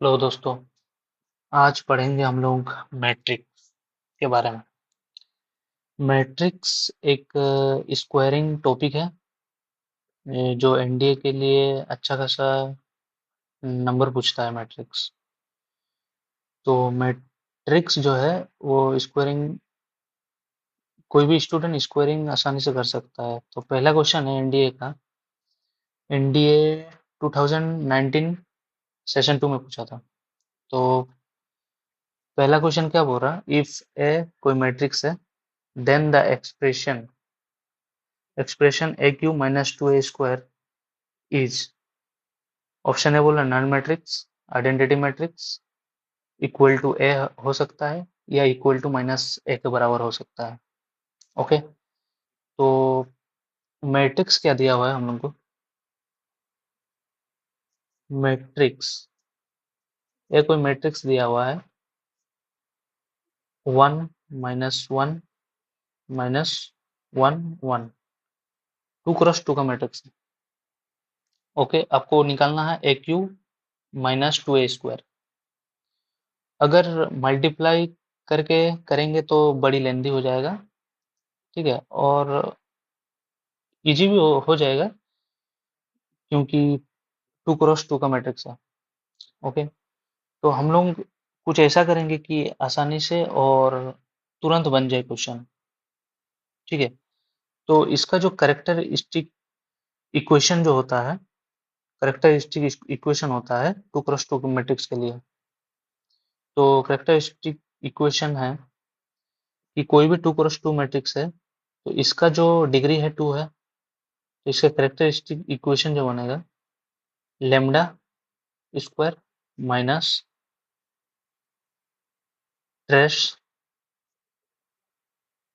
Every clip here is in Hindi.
हेलो दोस्तों, आज पढ़ेंगे हम लोग मैट्रिक्स के बारे में। मैट्रिक्स एक स्क्वायरिंग टॉपिक है, जो एनडीए के लिए अच्छा खासा नंबर पूछता है मैट्रिक्स। तो मैट्रिक्स जो है वो स्क्वायरिंग, कोई भी स्टूडेंट स्क्वायरिंग आसानी से कर सकता है। तो पहला क्वेश्चन है एनडीए का। एनडीए 2019 सेशन 2 में पूछा था। तो पहला क्वेश्चन क्या बोल रहा, इफ ए कोई मैट्रिक्स है, then the expression A cube minus two A square is. Option A बोला null matrix, identity matrix, equal to A हो सकता है, या इक्वल टू माइनस ए के बराबर हो सकता है। ओके, तो मैट्रिक्स क्या दिया हुआ है हम लोग को। मैट्रिक्स, ये कोई मैट्रिक्स दिया हुआ है, 1 माइनस 1 1, 2 क्रॉस 2 का मैट्रिक्स है। ओके, आपको निकालना है ए cube minus two A square. अगर मल्टीप्लाई करके करेंगे तो बड़ी लेंदी हो जाएगा, ठीक है, और इजी भी हो जाएगा, क्योंकि 2 क्रॉस 2 का मैट्रिक्स है। ओके, तो हम लोग कुछ ऐसा करेंगे कि आसानी से और तुरंत बन जाए क्वेश्चन। ठीक है, तो इसका जो करेक्टरिस्टिक इक्वेशन जो होता है, करेक्टरिस्टिक इक्वेशन होता है 2 क्रॉस 2 मैट्रिक्स के लिए। तो करेक्टरिस्टिक इक्वेशन है कि कोई भी 2 क्रॉस 2 मैट्रिक्स है, तो इसका जो डिग्री है 2 है, तो इसका करेक्टरिस्टिक इक्वेशन जो बनेगा, lambda square minus trace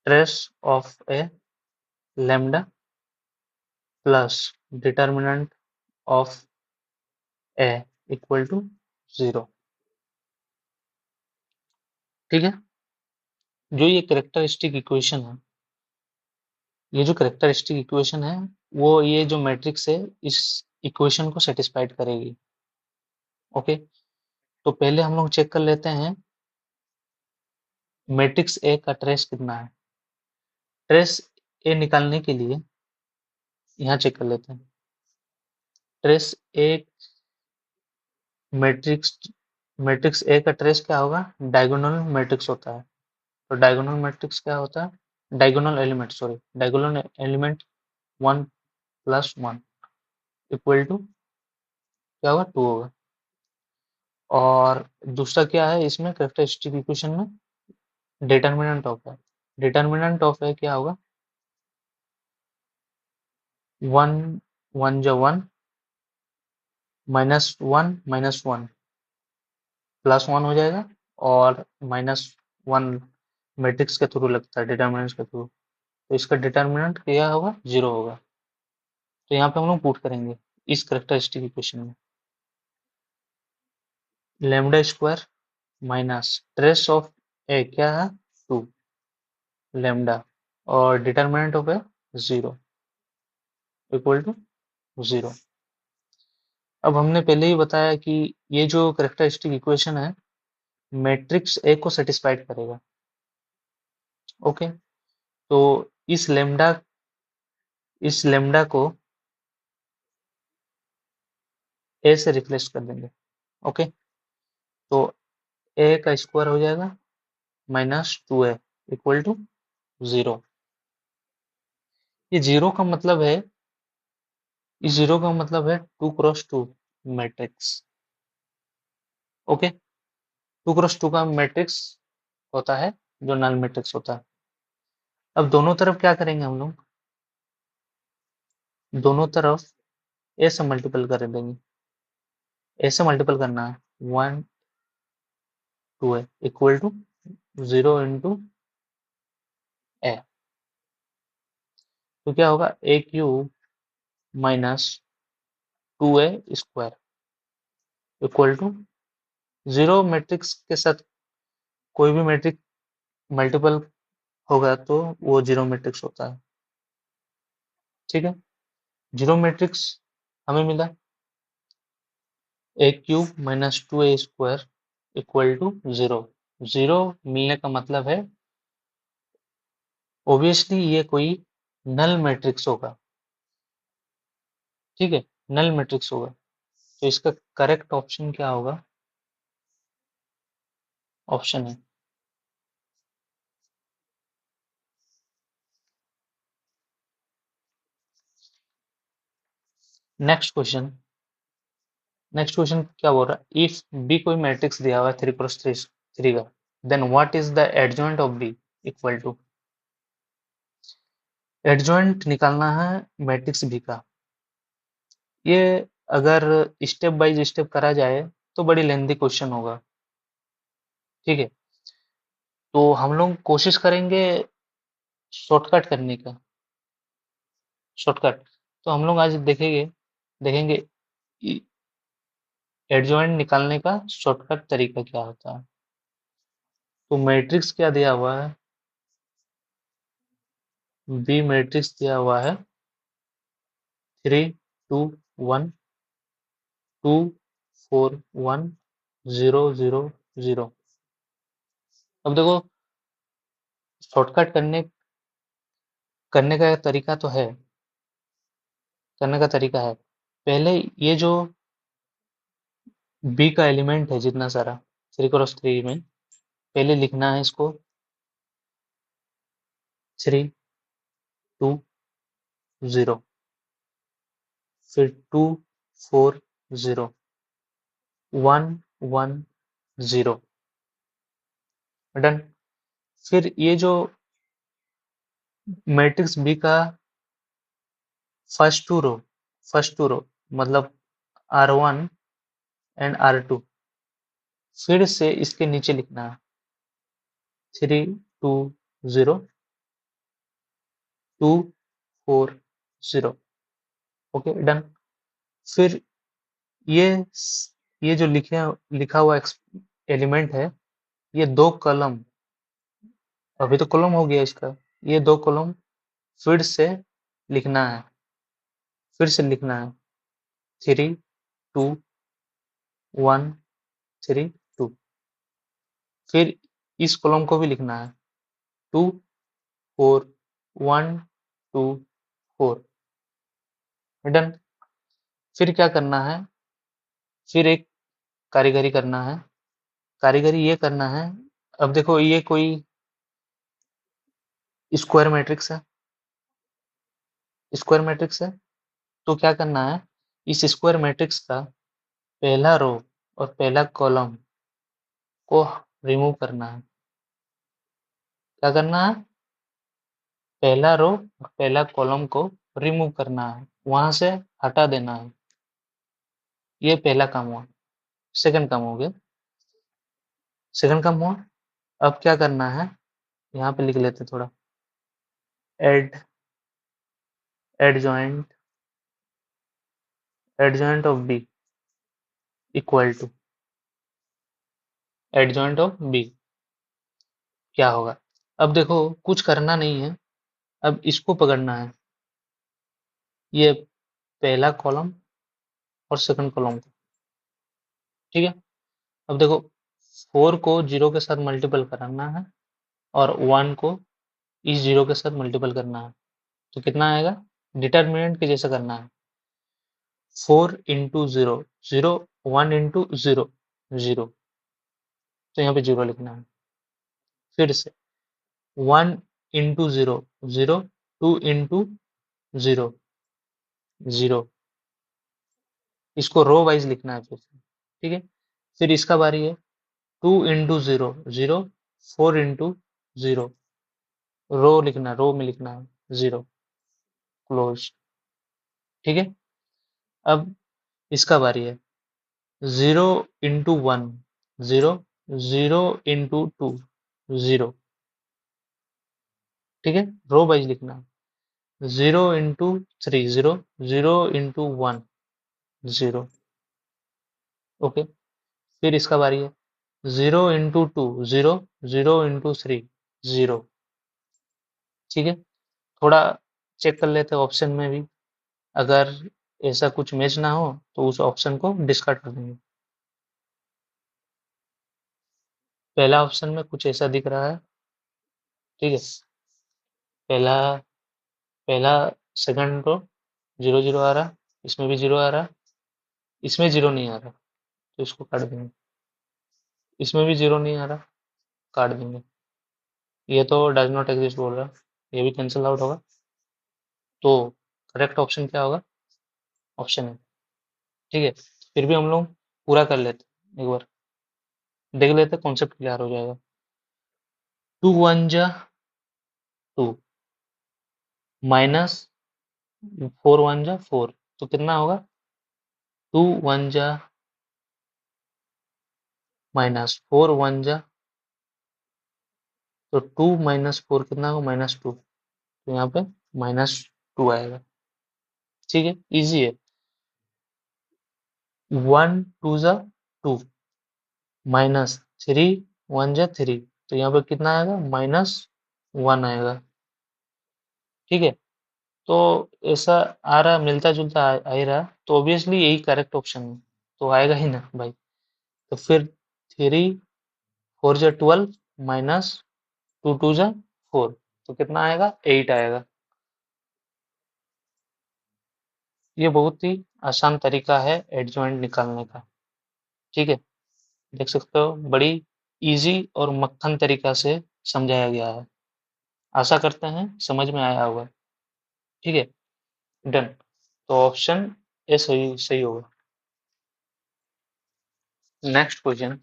trace of A lambda plus determinant of A equal to 0। ठीक है, जो ये करेक्टरिस्टिक इक्वेशन है, ये जो करेक्टरिस्टिक इक्वेशन है, वो ये जो मैट्रिक्स है इस इक्वेशन को सेटिस्फाइड करेगी। ओके, तो पहले हम लोग चेक कर लेते हैं मैट्रिक्स ए का ट्रेस कितना है। ट्रेस ए निकालने के लिए यहाँ चेक कर लेते हैं। Trace A matrix matrix A का ट्रेस क्या होगा, डायगोनल मैट्रिक्स होता है। तो डायगोनल मैट्रिक्स क्या होता है, diagonal element, sorry, diagonal element 1 plus 1 equal to क्या होगा, 2 होगा। और दूसरा क्या है इसमें कैरेक्टरिस्टिक इक्वेशन में, डिटर्मिनेंट ऑफ है। डिटर्मिनेंट ऑफ है क्या होगा, 1 1 जो 1, माइनस 1 प्लस 1 हो जाएगा, और -1 मैट्रिक्स के थ्रू लगता है, डिटर्मिनेंट के थ्रू, तो इसका डिटर्मिनेंट क्या होगा, 0 होगा। तो यहाँ पे हम लोग पुट करेंगे इस कैरेक्टरिस्टिक इक्वेशन में, lambda square minus trace of A क्या है, 2 लेमडा, और determinant of A 0 equal to 0। अब हमने पहले ही बताया कि ये जो कैरेक्टरिस्टिक इक्वेशन है, मैट्रिक्स ए को सेटिस्फाइड करेगा। ओके, तो इस लेमडा को ए से रिप्लेस कर देंगे। ओके, तो ए का स्क्वायर हो जाएगा -2a इक्वल टू 0। ये जीरो का मतलब है, इस 0 का मतलब है 2 क्रॉस 2 मैट्रिक्स। ओके, 2 क्रॉस 2 का मैट्रिक्स होता है जो नल मैट्रिक्स होता है। अब दोनों तरफ क्या करेंगे हम लोग, दोनों तरफ ए से मल्टीपल कर देंगे। ए से मल्टीपल करना है, 1 2 है इक्वल टू 0 इंटू ए। तो क्या होगा, A cube minus 2a square equal to 0। Matrix के साथ कोई भी मैट्रिक्स मल्टीपल होगा तो वो 0 मैट्रिक्स होता है। ठीक है, 0 मैट्रिक्स हमें मिला। A cube minus 2a² equal to 0। 0 मिलने का मतलब है ऑब्वियसली ये कोई नल मैट्रिक्स होगा, ठीक है, नल मैट्रिक्स होगा। तो इसका करेक्ट ऑप्शन क्या होगा? ऑप्शन है। नेक्स्ट क्वेश्चन क्या बोल रहा है? इफ बी कोई मैट्रिक्स दिया हुआ है 3 × 3 का, then what is the adjoint of B equal to. Adjoint निकालना है मैट्रिक्स बी का। ये अगर स्टेप बाय स्टेप करा जाए तो बड़ी लेंथी क्वेश्चन होगा, ठीक है। तो हम लोग कोशिश करेंगे शॉर्टकट करने का। शॉर्टकट तो हम लोग आज देखेंगे देखेंगे एडजॉइंट निकालने का शॉर्टकट तरीका क्या होता है। तो मैट्रिक्स क्या दिया हुआ है? बी मैट्रिक्स दिया हुआ है 3 2 1 2 4 1 0 0 0। अब देखो शॉर्टकट करने का तरीका तो है, करने का तरीका है। पहले ये जो बी का एलिमेंट है जितना सारा 3 × 3 में, पहले लिखना है इसको 3 2 0, फिर 2 4 0 1 1 0 डन। फिर ये जो मैट्रिक्स बी का फर्स्ट टू रो मतलब R1 एंड R2, फिर से इसके नीचे लिखना है 3 2 0 2 4 0। Okay done. फिर ये ये जो लिखा हुआ एलिमेंट है, ये 2 कॉलम, अभी तो कॉलम हो गया इसका, ये 2 कॉलम फिर से लिखना है, फिर से लिखना है 3 2 1 3 2। फिर इस कॉलम को भी लिखना है 2 4 1 2 4 डन। फिर क्या करना है? फिर एक कारीगरी करना है। कारीगरी ये करना है, अब देखो ये कोई स्क्वायर मैट्रिक्स है, स्क्वायर मैट्रिक्स है। तो क्या करना है, इस स्क्वायर मैट्रिक्स का पहला रो और पहला कॉलम को रिमूव करना है। क्या करना है? पहला रो और पहला कॉलम को रिमूव करना है, वहां से हटा देना है। ये पहला काम हुआ। सेकंड काम हो गया, सेकंड काम हुआ। अब क्या करना है, यहाँ पे लिख लेते थोड़ा, ad adjoint adjoint of B equal to adjoint of B क्या होगा। अब देखो कुछ करना नहीं है, अब इसको पकड़ना है, ये पहला कॉलम और सेकंड कॉलम को, ठीक है। अब देखो 4 को 0 के साथ मल्टीपल कराना है और 1 को इस 0 के साथ मल्टीपल करना है, तो कितना आएगा? डिटर्मिनेंट के जैसा करना है, 4 × 0 0 1 × 0 0, तो यहाँ पे 0 लिखना है। फिर से 1 × 0 0 2 × 0 0, इसको रो वाइज लिखना है फिर से, ठीक है। फिर इसका बारी है 2 × 0 0 4 × 0 रो लिखना, रो में लिखना है 0 क्लोज, ठीक है। अब इसका बारी है 0 × 1 0 0 × 2 0, ठीक है। रो वाइज लिखना है 0 × 3 0 0 × 1 0, ओके। फिर इसका बारी है 0 × 2 0 0 × 3 0, ठीक है। थोड़ा चेक कर लेते हैं ऑप्शन में भी, अगर ऐसा कुछ मैच ना हो तो उस ऑप्शन को डिस्कार्ड कर देंगे। पहला ऑप्शन में कुछ ऐसा दिख रहा है, ठीक है। पहला पहला सेकंड रो 0 0 आ रहा, इसमें भी 0 आ रहा, इसमें 0 नहीं आ रहा, तो इसको काट देंगे। इसमें भी 0 नहीं आ रहा, काट देंगे। ये तो डज नॉट एग्जिस्ट बोल रहा, ये भी कैंसिल आउट होगा। तो करेक्ट ऑप्शन क्या होगा? ऑप्शन है, ठीक है। फिर भी हम लोग पूरा कर लेते, एक बार देख लेते, कॉन्सेप्ट क्लियर हो जाएगा। 2 1 जा 2 माइनस 4 1 जा 4, तो कितना होगा? 2 1 जा माइनस 4 1 जा, तो 2 माइनस 4 कितना होगा? -2, तो यहाँ पे -2 आएगा, ठीक है, इजी है। 1 2 जा 2 माइनस 3 1 जा 3, तो यहाँ पे कितना आएगा? -1 आएगा, ठीक है। तो ऐसा आ रहा, मिलता जुलता आ ही रहा, तो ऑब्वियसली यही करेक्ट ऑप्शन है, तो आएगा ही ना भाई। तो फिर 3 4 जा 12 माइनस 2 2 जा 4, तो कितना आएगा? 8 आएगा। ये बहुत ही आसान तरीका है एडजॉइंट निकालने का, ठीक है। देख सकते हो, बड़ी इजी और मक्खन तरीका से समझाया गया है। आशा करते हैं समझ में आया होगा, ठीक है, डन। तो ऑप्शन ए सही सही होगा। नेक्स्ट क्वेश्चन,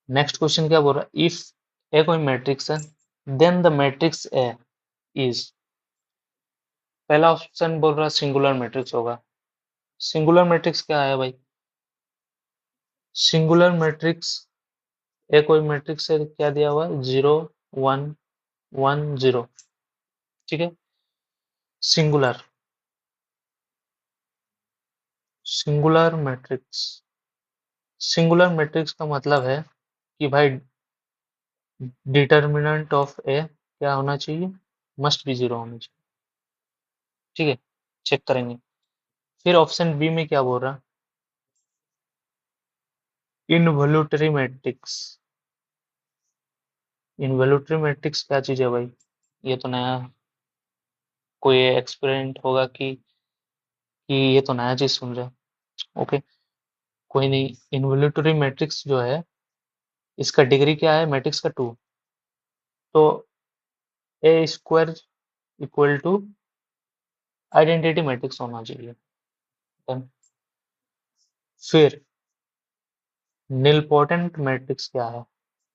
नेक्स्ट क्वेश्चन क्या बोल रहा है? इफ ए कोई मैट्रिक्स है, then the matrix A is, पहला ऑप्शन बोल रहा है सिंगुलर मैट्रिक्स होगा। सिंगुलर मैट्रिक्स क्या है भाई? सिंगुलर मैट्रिक्स, ए कोई मैट्रिक्स है, क्या दिया हुआ है? 0 1 1 0, ठीक है। Singular, singular matrix, singular matrix का मतलब है कि भाई डिटर्मिनेंट ऑफ ए क्या होना चाहिए? मस्ट बी 0 होना चाहिए, ठीक है। चेक करेंगे। फिर ऑप्शन बी में क्या बोल रहा? इनवॉल्यूटरी मैट्रिक्स, इनवॉल्यूटरी मैट्रिक्स क्या चीज है भाई? ये तो नया कोई एक्सपेरिमेंट होगा कि ये तो नया चीज सुन रहे हैं। ओके, कोई नहीं। इनवॉल्यूटरी मैट्रिक्स जो है, इसका डिग्री क्या है मैट्रिक्स का? 2, तो A square equal to identity matrix होना चाहिए। Then, फिर निलपोटेंट मैट्रिक्स क्या है?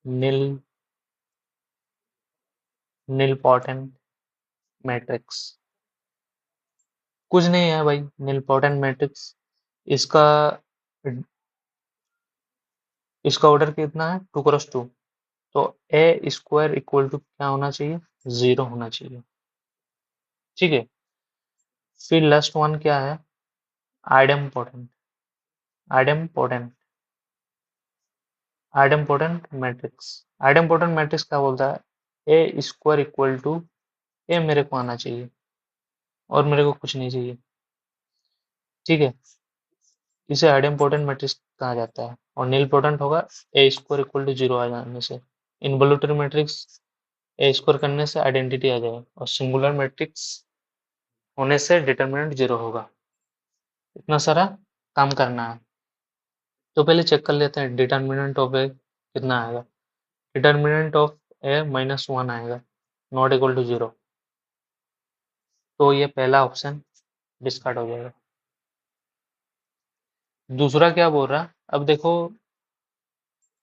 निल निलपोटेंट मैट्रिक्स कुछ नहीं है भाई। निलपोटेंट मैट्रिक्स, इसका इसका ऑर्डर कितना है? 2 × 2, तो ए स्क्वायर इक्वल टू क्या होना चाहिए? 0 होना चाहिए, ठीक है। फिर लास्ट वन क्या है? Idempotent, idempotent idempotent matrix, idempotent matrix क्या बोलता है? ए स्क्वायर इक्वल टू, ए मेरे को आना चाहिए और मेरे को कुछ नहीं चाहिए, ठीक है। इसे आइडेम्पोटेंट मैट्रिक्स कहा जाता है। और नीलपोटेंट होगा ए स्क्वायर इक्वल टू 0 आ जाने से। इनवॉल्यूटरी मैट्रिक्स, ए स्क्वायर करने से आइडेंटिटी आ जाएगा, और सिंगुलर मैट्रिक्स होने से डिटरमिनेंट 0 होगा। इतना सारा काम करना है। तो पहले चेक कर लेते हैं डिटरमिनेंट ऑफ ए कितना आएगा। डिटरमिनेंट ऑफ ए -1 आएगा, नॉट इक्वल टू 0, तो ये पहला ऑप्शन डिस्कार्ड हो जाएगा। दूसरा क्या बोल रहा? अब देखो,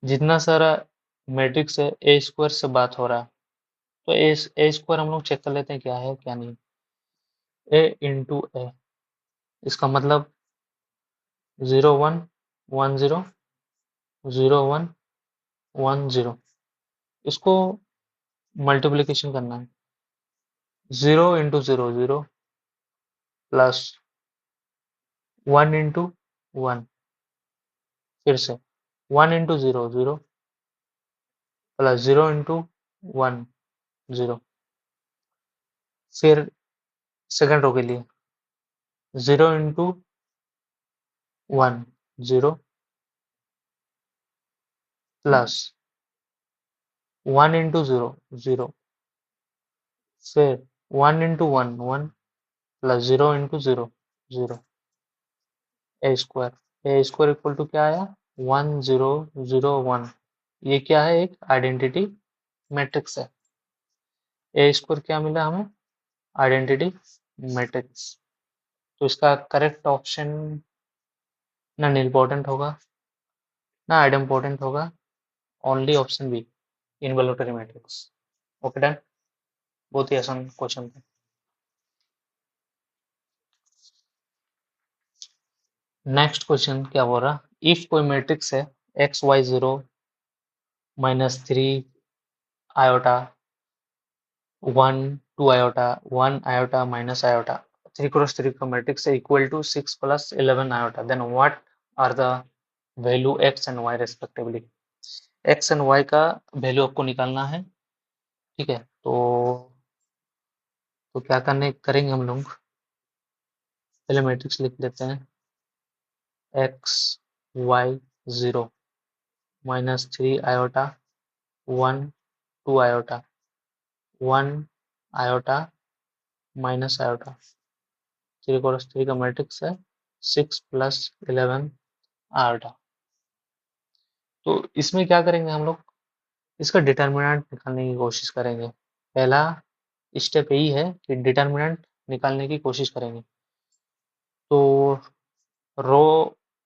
जितना सारा मैट्रिक्स है ए स्क्वायर से बात हो रहा है, तो ए स्क्वायर हम लोग चेक कर लेते हैं क्या है क्या नहीं। ए इंटू ए, इसका मतलब 0 1 1 0 0 1 1 0, इसको मल्टीप्लीकेशन करना है। 0 इंटू 0 0 प्लस 1 इंटू 1, फिर से 1 इंटू 0 0 प्लस 0 इंटू 1 0, फिर सेकंड रो के लिए 0 इंटू 1 0 प्लस 1 इंटू 0 0, फिर 1 into 1 1, plus 0 into 0 0, A square equal to क्या आया 1 0 0 1। ये क्या है, एक आइडेंटिटी मैट्रिक्स है। ए स्क्वायर क्या मिला हमें, आइडेंटिटी मैट्रिक्स। तो इसका करेक्ट ऑप्शन ना निम्पोर्टेंट होगा ना आइडेम्पोर्टेंट होगा, only option B, involutory matrix. Okay done, बहुत ही आसान क्वेश्चन था। नेक्स्ट क्वेश्चन क्या बोल रहा, इफ कोई मैट्रिक्स है x y 0 -3 iota 1 2 iota 1 iota minus iota 3 cross 3 का मैट्रिक्स है equal to 6 plus 11 iota, then what are the value x and y respectively. X and y का वैल्यू आपको निकालना है, ठीक है। तो क्या करने करेंगे हम लोग, पहले मैट्रिक्स लिख लेते हैं, x y 0 -3 iota 1 2 iota 1 iota minus iota 3 cross 3 का मैट्रिक्स है 6 प्लस 11 आयोटा। तो इसमें क्या करेंगे हम लोग, इसका डिटर्मिनेंट निकालने की कोशिश करेंगे। पहला स्टेप यही है कि डिटर्मिनेंट निकालने की कोशिश करेंगे। तो रो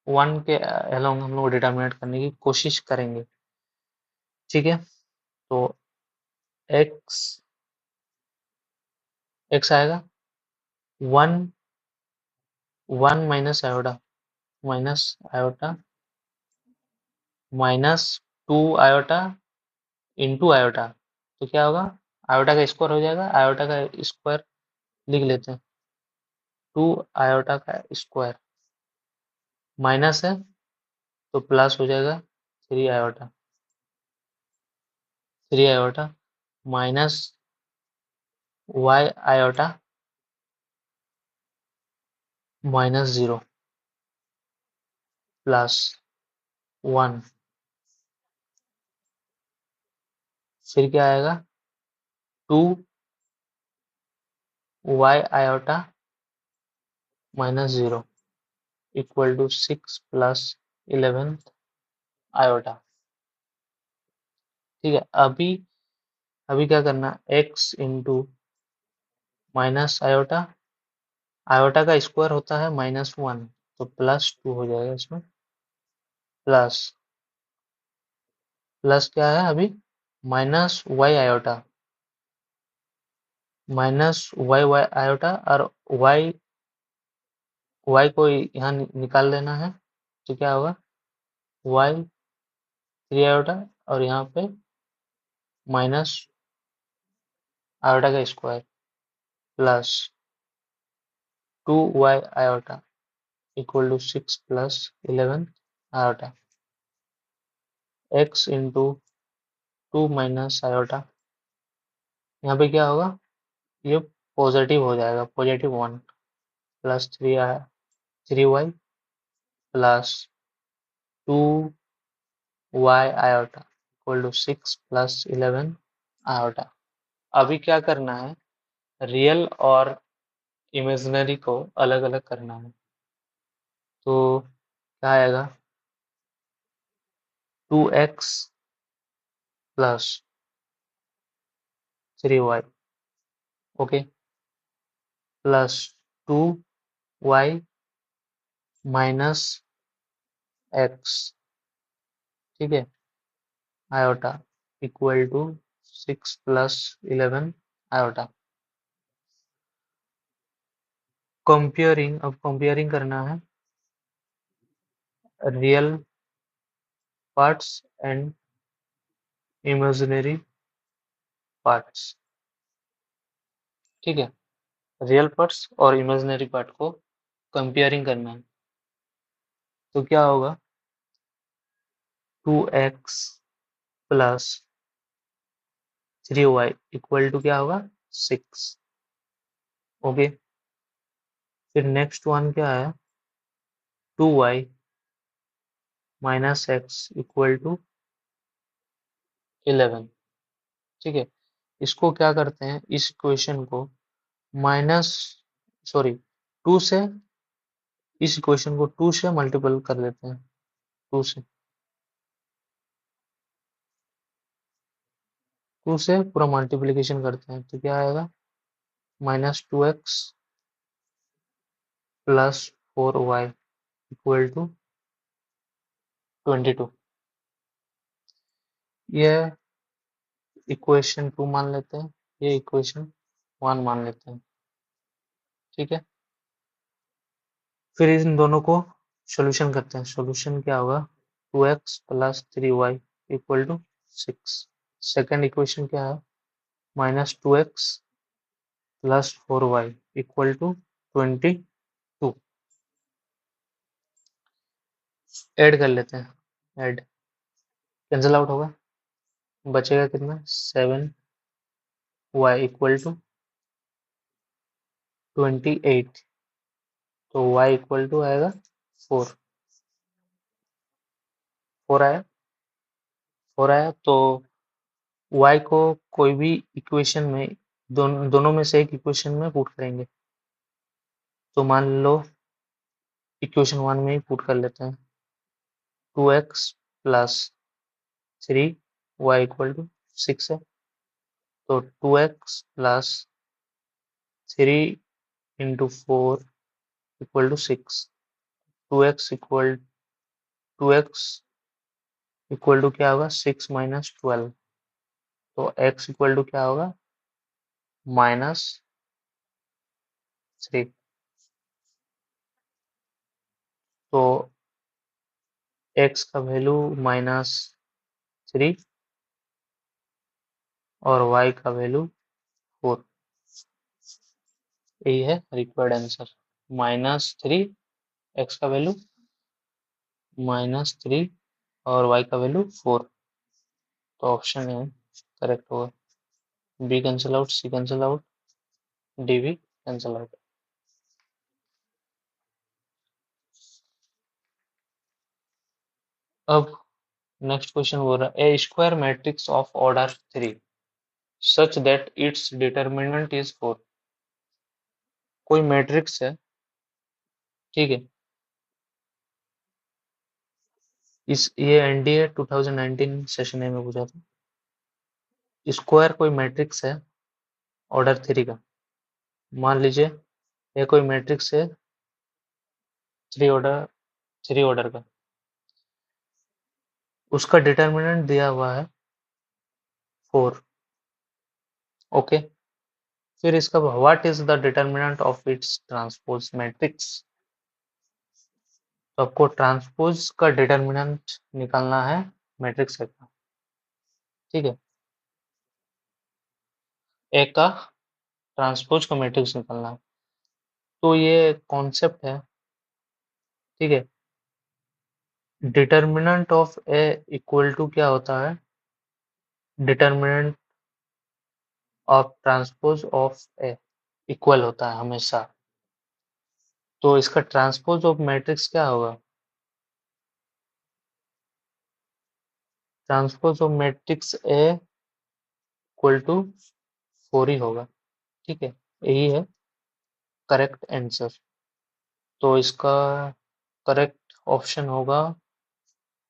1 के अलोंग हम लोग डिटर्मिनेट करने की कोशिश करेंगे, ठीक है। तो एक्स एक्स आएगा 1 1 minus iota minus 2 iota into iota. तो क्या होगा, आयोटा का स्क्वायर हो जाएगा, आयोटा का स्क्वायर लिख लेते हैं, 2 आयोटा का स्क्वायर माइनस है तो प्लस हो जाएगा 3 iota minus y iota minus 0 plus 1, फिर क्या आएगा 2 y iota minus 0 equal to 6 plus 11 iota, ठीक है। अभी अभी क्या करना, x into minus iota, iota का स्क्वायर होता है -1, तो +2 हो जाएगा इसमें, प्लस प्लस क्या है अभी minus y iota y iota, और वाई को यहाँ निकाल लेना है, तो क्या होगा वाई 3 आयोटा और यहाँ पे माइनस आयोटा का square plus 2 y iota equal to 6 plus 11 iota, x into 2 minus iota, यहाँ पे क्या होगा, ये पॉजिटिव हो जाएगा, +1 plus 3y plus 2 y iota equal to 6 plus 11 iota. अभी क्या करना है, रियल और इमेजिनरी को अलग अलग करना है। तो क्या आएगा 2x plus 3y, okay, plus 2y minus x, ठीक है, iota equal to 6 plus 11 iota. Comparing, अब कंपेयरिंग करना है real parts and imaginary parts, ठीक है। रियल पार्ट्स और इमेजिनरी पार्ट को कंपेयरिंग करना है, तो क्या होगा 2x plus 3y equal to क्या होगा 6, ओके। फिर नेक्स्ट वन क्या है 2y minus x equal to 11। ठीक है, इसको क्या करते हैं, इस इक्वेशन को माइनस सॉरी 2 से, इस इक्वेशन को 2 से मल्टीपल कर देते हैं, 2 से पूरा मल्टीप्लिकेशन करते हैं, तो क्या आएगा, -2x plus 4y equal to 22। ये इक्वेशन 2 मान लेते हैं, ये इक्वेशन 1 मान लेते हैं। ठीक है, फिर इन दोनों को सॉल्यूशन करते हैं। सॉल्यूशन क्या होगा, 2x plus 3y equal to 6। Second equation क्या है, -2x plus 4y equal to 22। Add कर लेते हैं, ऐड कैंसिल आउट होगा, बचेगा कितना, 7y इक्वल टू 28। तो y इक्वल टू आएगा 4। 4 आया, 4 आया, तो y को कोई भी इक्वेशन में, दोनों में से एक इक्वेशन में पुट करेंगे। तो मान लो इक्वेशन 1 में ही पुट कर लेते हैं, 2x plus 3y equal to 6 है, तो 2x plus 3 into 4 equal to 6। 2x इक्वल 2x इक्वल टू क्या होगा, 6 माइनस 12। तो x इक्वल टू क्या होगा, -3। तो x का वैल्यू -3 और y का वैल्यू 4। यही है रिक्वायर्ड आंसर, -3, x का वैल्यू -3 और y का वैल्यू 4। तो ऑप्शन है करेक्ट होगा। B cancel out, C cancel out, D भी कैंसिल आउट। अब नेक्स्ट क्वेश्चन बोल रहा है, a square matrix of order 3 such that it's determinant is 4। कोई मैट्रिक्स है, ठीक है, ये एनडीए 2019 सेशन ए में पूछा था। स्क्वायर कोई मैट्रिक्स है ऑर्डर 3 का, मान लीजिए ये कोई मैट्रिक्स है 3 ऑर्डर का, उसका डिटर्मिनेंट दिया हुआ है 4। ओके, फिर इसका what is the determinant of its transpose matrix. तो आपको ट्रांसपोज का डिटर्मिनेंट निकालना है मैट्रिक्स का, ठीक है, ए का ट्रांसपोज का मैट्रिक्स निकालना है। तो ये कॉन्सेप्ट है, ठीक है, determinant of A equal to क्या होता है, determinant of transpose of A equal होता है हमेशा। तो इसका ट्रांसपोज ऑफ मैट्रिक्स क्या होगा, transpose of matrix A equal to 4 ही होगा। ठीक है, यही है करेक्ट आंसर। तो इसका करेक्ट ऑप्शन होगा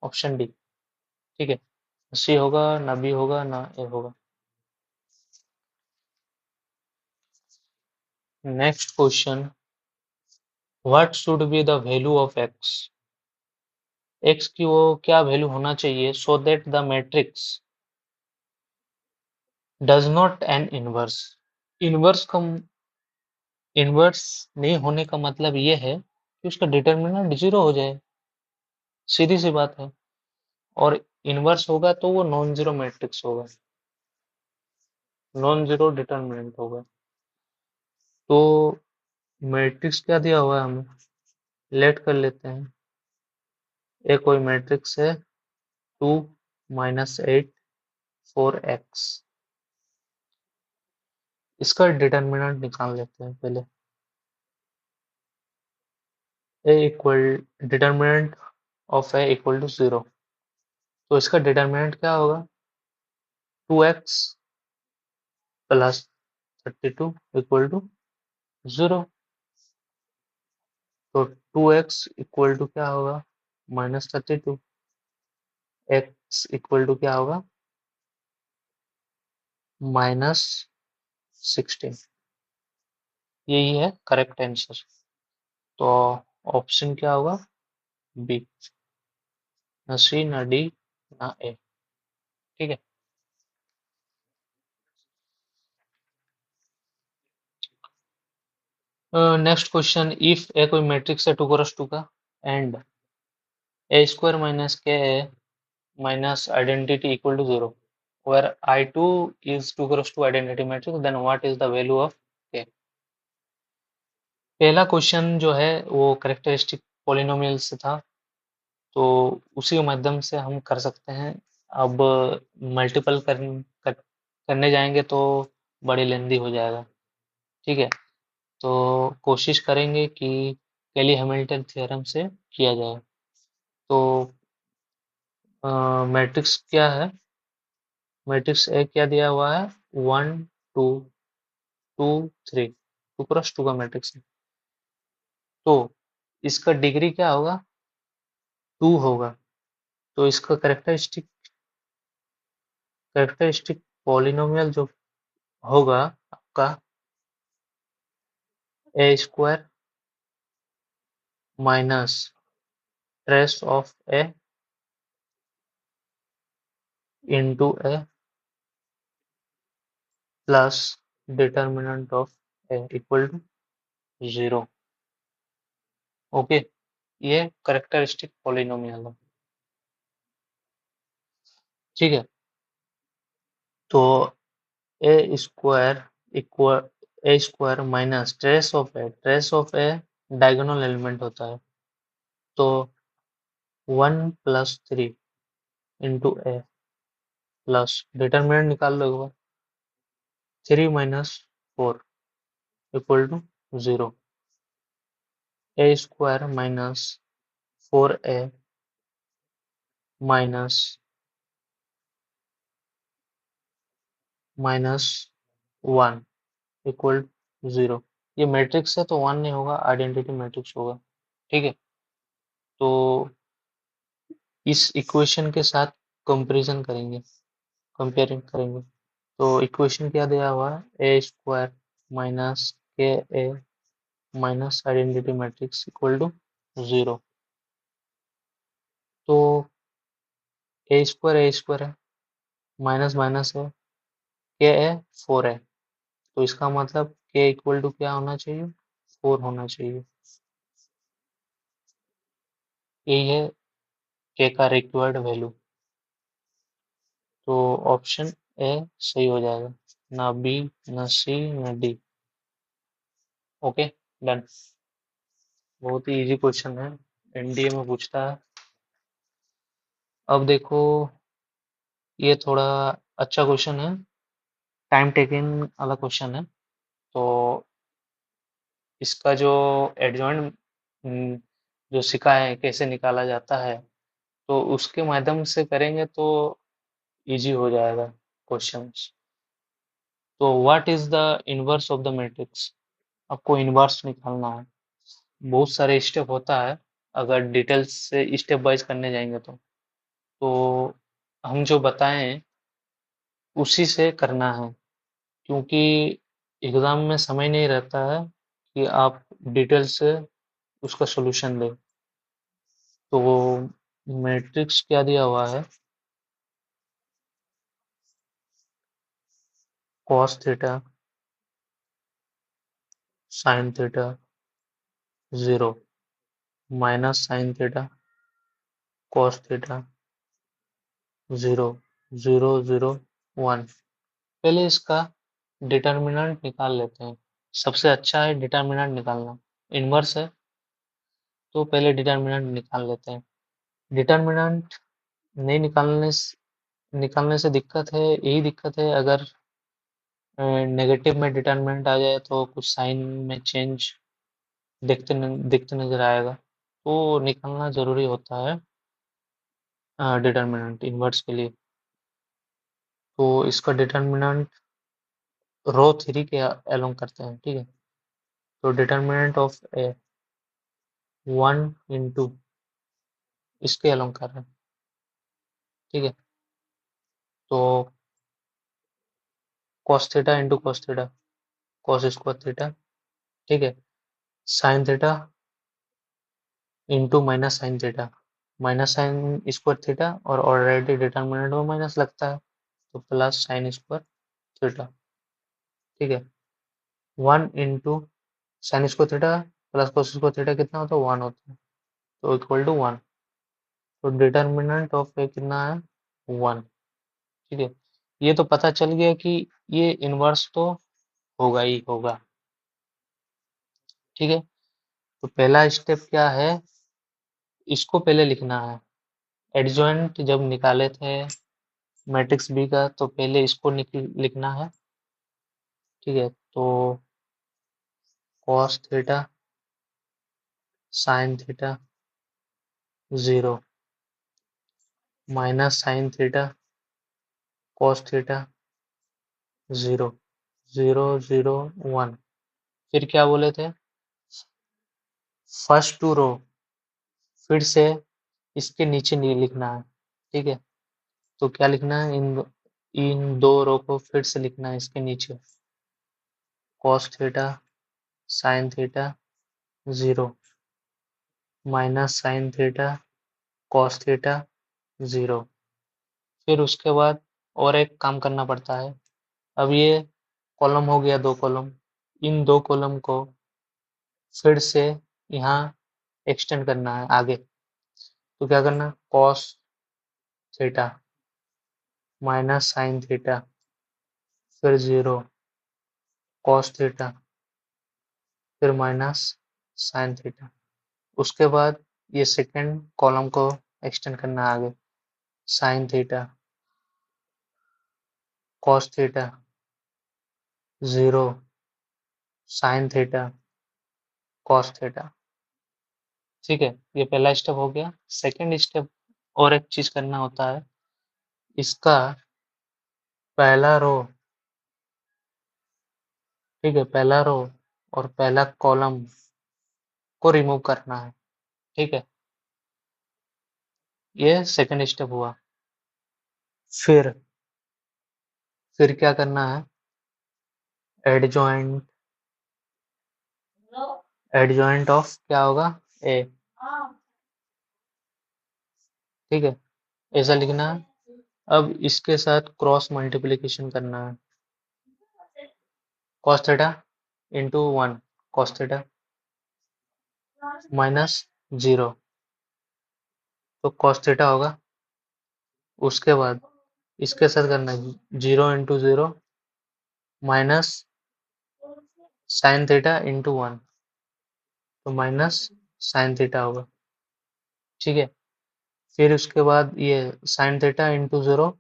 ऑप्शन डी। ठीक है, सी होगा ना, बी होगा ना, ए होगा। Next question, what should be the value of x. X की वो क्या वैल्यू होना चाहिए, so that the matrix does not an inverse. Inverse का इनवर्स नहीं होने का मतलब ये है कि उसका डिटर्मिनेंट 0 हो जाए, सीधी सी बात है। और इनवर्स होगा तो वो नॉन जीरो मैट्रिक्स होगा, नॉन जीरो डिटर्मिनेंट होगा। तो मैट्रिक्स क्या दिया हुआ है हमें, लेट कर लेते हैं। ये कोई मैट्रिक्स है 2 -8 4x। इसका डिटर्मिनेंट निकाल लेते हैं पहले। A equal determinant of A equal to 0। तो इसका डिटर्मिनेंट क्या होगा, 2x प्लस 32 इक्वल टू 0। तो 2x इक्वल टू क्या होगा, -32। x इक्वल टू क्या होगा, -16। यही है करेक्ट आंसर। तो ऑप्शन क्या होगा, बी। न सी, न डी, न ए। ठीक है। नेक्स्ट क्वेश्चन, इफ ए कोई मैट्रिक्स है 2 क्रॉस 2 का and A square minus K A minus identity equal to 0, where I2 is 2 cross 2 identity matrix, then what is the value of K? पहला क्वेश्चन जो है वो करेक्टरिस्टिक पॉलिनोमियल से था, तो उसी के माध्यम से हम कर सकते हैं। अब मल्टीपल करने जाएंगे तो बड़ी लेंदी हो जाएगा। ठीक है, तो कोशिश करेंगे कि कैली हैमिल्टन थ्योरम से किया जाए। तो मैट्रिक्स क्या है, मैट्रिक्स ए क्या दिया हुआ है, 1 2 2 3, 2 क्रॉस 2 का मैट्रिक्स है। तो इसका डिग्री क्या होगा, 2 होगा। तो इसका करेक्टरिस्टिक पॉलिनोमियल जो होगा आपका A square minus trace of A into A plus determinant of A equal to 0। Okay, ये करेक्टरिस्टिक पॉलिनोमियल है। ठीक है, तो A square equal A square minus trace of A diagonal element होता है। तो 1 plus 3 into A plus determinant निकाल लो एक बार, 3 minus 4 equal to 0। A square minus 4a minus minus 1 equal 0। ये मैट्रिक्स है तो 1 नहीं होगा, आइडेंटिटी मैट्रिक्स होगा। ठीक है, तो इस इक्वेशन के साथ कंपैरिजन करेंगे, कंपेयरिंग करेंगे। तो इक्वेशन क्या दिया हुआ है, a square minus K A minus identity matrix equal to 0। तो ए स्क्वायर है, माइनस माइनस है, के ए 4 है। तो इसका मतलब के इक्वल टू क्या होना चाहिए, 4 होना चाहिए। यही है के का रिक्वायर्ड वैल्यू। तो ऑप्शन ए सही हो जाएगा, ना बी, ना सी, ना डी। Okay, done. बहुत ही इजी क्वेश्चन है, एनडीए में पूछता है। अब देखो, ये थोड़ा अच्छा क्वेश्चन है, टाइम टेकिंग वाला क्वेश्चन है। तो इसका जो एडजॉइंट जो सिखा है कैसे निकाला जाता है, तो उसके माध्यम से करेंगे तो इजी हो जाएगा क्वेश्चंस। तो what is the inverse of the matrix, आपको इनवर्स निकालना है। बहुत सारे स्टेप होता है, अगर डिटेल्स से स्टेप वाइज करने जाएंगे तो हम जो बताएं उसी से करना है, क्योंकि एग्जाम में समय नहीं रहता है कि आप डिटेल से उसका सॉल्यूशन दें। तो मैट्रिक्स क्या दिया हुआ है, cos theta sine theta 0 minus sine theta cos theta 0 0 0 1। पहले इसका डिटर्मिनेंट निकाल लेते हैं, सबसे अच्छा है डिटर्मिनेंट निकालना। इनवर्स है तो पहले डिटर्मिनेंट निकाल लेते हैं। डिटर्मिनेंट नहीं निकालने से दिक्कत है, यही दिक्कत है, अगर नेगेटिव में डिटर्मिनेंट आ जाए तो कुछ साइन में चेंज दिखते नजर आएगा, तो निकालना जरूरी होता है डिटर्मिनेंट इनवर्स के लिए। तो इसका डिटर्मिनेंट रो 3 के अलोंग करते हैं, ठीक है। तो डिटर्मिनेंट ऑफ ए 1 इंटू इसके अलोंग कर रहे हैं, ठीक है। तो cos theta into cos theta, cos square theta, ठीक है। Sine theta into minus sine theta, minus sine square theta, और ऑलरेडी डिटर्मिनेंट में माइनस लगता है, तो प्लस साइन स्क्वायर थीटा, ठीक है। 1 into sine square theta plus cos square theta कितना होता है, 1 होता है, तो इक्वल टू 1। तो डिटर्मिनेंट ऑफ ए कितना है, 1, ठीक है। ये तो पता चल गया कि ये इनवर्स तो होगा ही होगा, ठीक है। तो पहला स्टेप क्या है, इसको पहले लिखना है। एडजॉइंट जब निकाले थे मैट्रिक्स बी का, तो पहले इसको लिखना है, ठीक है। तो cos theta sine theta 0 minus sine theta cos theta 0 0 0 1। फिर क्या बोले थे, फर्स्ट टू रो फिर से इसके नीचे नहीं लिखना है, ठीक है। तो क्या लिखना है, इन दो रो को फिर से लिखना है इसके नीचे, cos theta sine theta 0 minus sine theta cos theta 0। फिर उसके बाद और एक काम करना पड़ता है। अब ये कॉलम हो गया, 2 कॉलम, इन 2 कॉलम को फिर से यहाँ एक्सटेंड करना है आगे। तो क्या करना, cos theta minus sine theta फिर 0 cos थीटा फिर माइनस साइन थीटा। उसके बाद ये सेकेंड कॉलम को एक्सटेंड करना है आगे, sine theta cos theta 0 sine theta cos theta, ठीक है। ये पहला स्टेप हो गया। सेकेंड स्टेप और एक चीज करना होता है, इसका पहला रो, ठीक है, पहला रो और पहला कॉलम को रिमूव करना है, ठीक है। ये सेकंड स्टेप हुआ। फिर फिर क्या करना है, एडजॉइंट एडजॉइंट ऑफ क्या होगा, ए, ठीक है, ऐसा लिखना है। अब इसके साथ क्रॉस मल्टीप्लिकेशन करना है, cos theta into 1 cos theta minus 0, तो cos थीटा होगा। उसके बाद इसके साथ करना है 0 into 0 minus sine theta into 1, तो माइनस साइन थीटा होगा, ठीक है। फिर उसके बाद ये sine theta into 0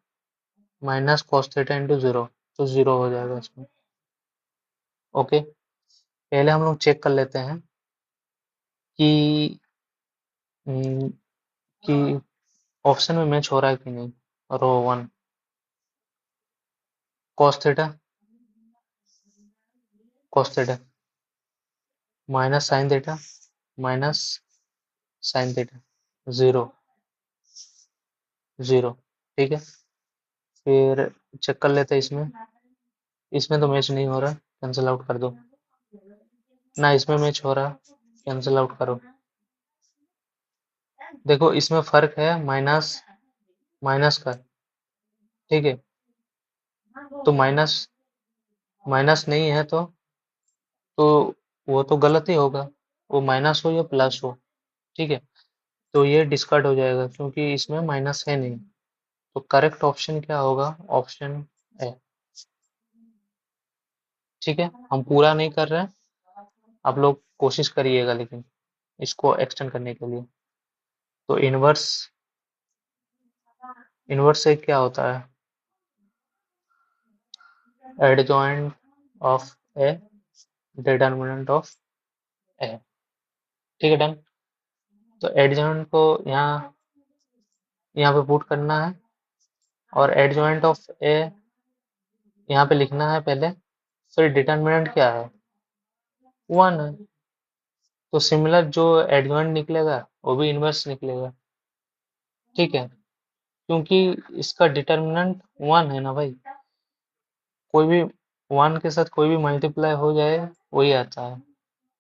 minus cos theta into 0, तो 0 हो जाएगा इसमें, ओके। पहले हम लोग चेक कर लेते हैं कि हम्म, कि ऑप्शन में मैच हो रहा है कि नहीं। रो 1 cos theta cos theta minus sine theta minus sine theta 0 0, ठीक है। फिर चेक कर लेते हैं इसमें, इसमें तो मैच नहीं हो रहा, कैंसिल आउट कर दो। ना इसमें मैच हो रहा, कैंसिल आउट करो। देखो इसमें फर्क है माइनस माइनस का, ठीक है। तो माइनस माइनस नहीं है तो वो तो गलत ही होगा, वो माइनस हो या प्लस हो, ठीक है। तो ये डिस्कार्ड हो जाएगा क्योंकि इसमें माइनस है नहीं। तो करेक्ट ऑप्शन क्या होगा, ऑप्शन ए, ठीक है। हम पूरा नहीं कर रहे हैं, आप लोग कोशिश करिएगा लेकिन इसको एक्सटेंड करने के लिए। तो इनवर्स इनवर्स से क्या होता है, adjoint of A determinant of A, ठीक है, डन। तो एडजॉइंट को यहाँ यहाँ पे पुट करना है, और एडजॉइंट ऑफ ए यहाँ पे लिखना है पहले, फिर डिटर्मिनेंट क्या है, 1 है, तो सिमिलर जो एडजॉइंट निकलेगा वो भी इनवर्स निकलेगा, ठीक है, क्योंकि इसका डिटर्मिनेंट 1 है ना भाई, कोई भी 1 के साथ कोई भी मल्टीप्लाई हो जाए वही आता है,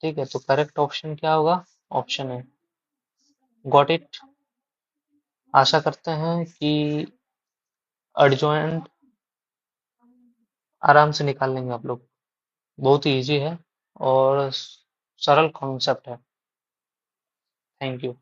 ठीक है, तो करेक्ट ऑप्शन क्या होगा, ऑप्शन है। Got it. आशा करते हैं कि एडजॉइंट आराम से निकाल लेंगे आप लोग, बहुत ही इजी है और सरल कॉन्सेप्ट है। Thank you.